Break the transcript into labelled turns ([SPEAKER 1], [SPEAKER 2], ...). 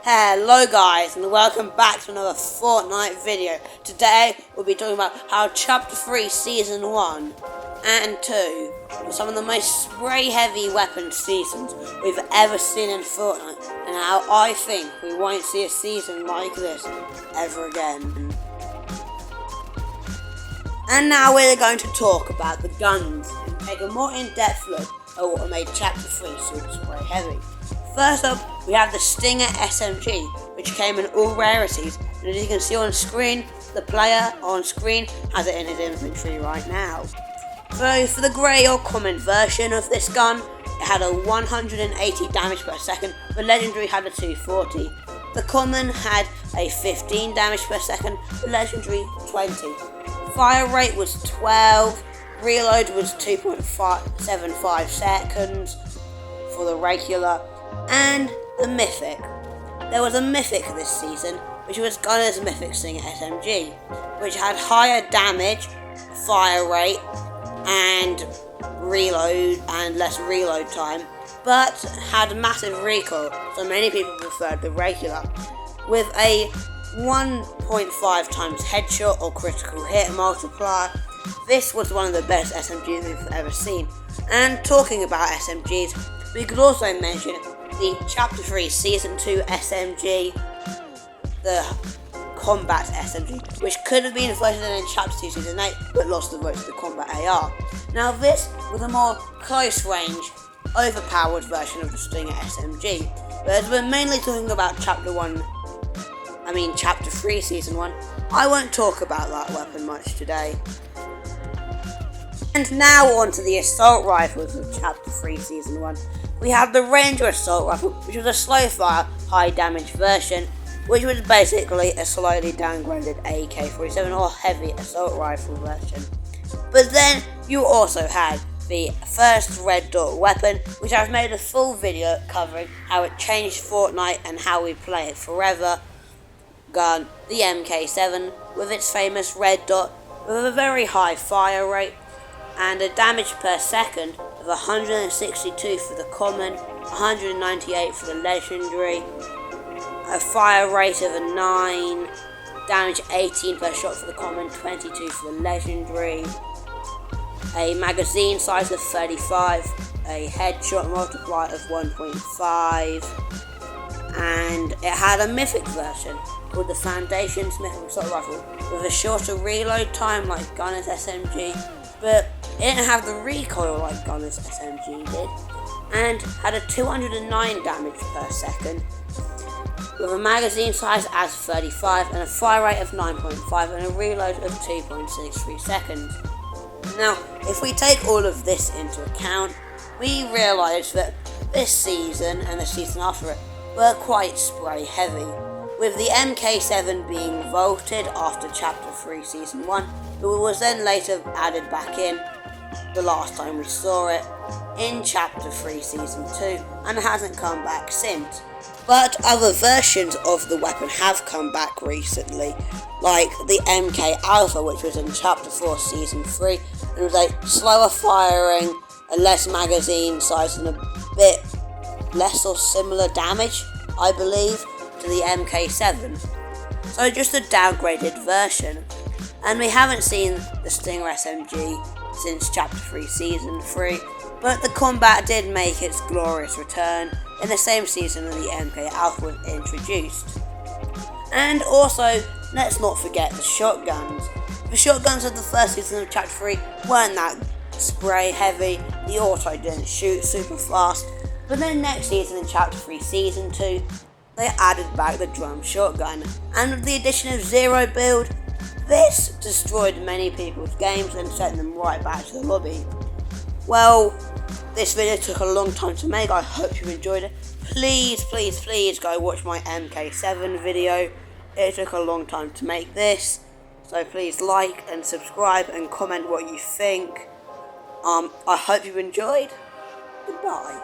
[SPEAKER 1] Hello guys and welcome back to another Fortnite video. Today we'll be talking about how Chapter 3 Season 1 and 2 were some of the most spray heavy weapon seasons we've ever seen in Fortnite, and how I think we won't see a season like this ever again. And now we're going to talk about the guns and take a more in-depth look at what made Chapter 3 super spray heavy. First up, we have the Stinger SMG, which came in all rarities, and as you can see on screen, the player on screen has it in his inventory right now. So for the grey or common version of this gun, it had a 180 damage per second, the legendary had a 240. The common had a 15 damage per second, the legendary 20. Fire rate was 12, reload was 2.75 seconds for the regular, and the Mythic. There was a Mythic this season, which was Gunner's Mythic Stinger SMG, which had higher damage, fire rate, and reload, and less reload time, but had massive recoil, so many people preferred the regular. With a 1.5 times headshot or critical hit multiplier, this was one of the best SMGs we've ever seen. And talking about SMGs, we could also mention the Chapter 3 Season 2 SMG, the Combat SMG, which could have been voted in Chapter 2 Season 8, but lost the vote to the Combat AR. Now this was a more close range, overpowered version of the Stinger SMG, but as we're mainly talking about Chapter 3 Season 1, I won't talk about that weapon much today. And now on to the assault rifles of Chapter 3 Season 1. We have the Ranger Assault Rifle, which was a slow fire, high damage version, which was basically a slightly downgraded AK-47 or heavy assault rifle version. But then you also had the first red dot weapon, which I've made a full video covering how it changed Fortnite and how we play it forever. Gun, the MK7, with its famous red dot, with a very high fire rate, and a damage per second of 162 for the common, 198 for the legendary, a fire rate of a 9, damage 18 per shot for the common, 22 for the legendary, a magazine size of 35, a headshot multiplier of 1.5, and it had a mythic version called the Foundation's Mythic Assault Rifle, with a shorter reload time like Gunner's SMG, but it didn't have the recoil like Gunner's SMG did, and had a 209 damage per second, with a magazine size as 35 and a fire rate of 9.5 and a reload of 2.63 seconds. Now, if we take all of this into account, we realise that this season and the season after it were quite spray heavy, with the MK7 being vaulted after Chapter 3 Season 1, but was then later added back in the last time we saw it in Chapter 3 Season 2, and hasn't come back since. But other versions of the weapon have come back recently, like the MK Alpha, which was in Chapter 4 Season 3, and was a slower firing, a less magazine size, and a bit less or similar damage, I believe, to the MK7. So just a downgraded version. And we haven't seen the Stinger SMG since Chapter 3 Season 3, but the combat did make its glorious return in the same season that the MK Alpha was introduced. And also, let's not forget the shotguns. The shotguns of the first season of Chapter 3 weren't that spray heavy, the auto didn't shoot super fast, but then next season in Chapter 3 Season 2, they added back the drum shotgun, and with the addition of Zero Build, this destroyed many people's games and sent them right back to the lobby. Well, this video took a long time to make. I hope you enjoyed it. Please go watch my MK7 video. It took a long time to make this, so please like and subscribe and comment what you think. I hope you enjoyed. Goodbye.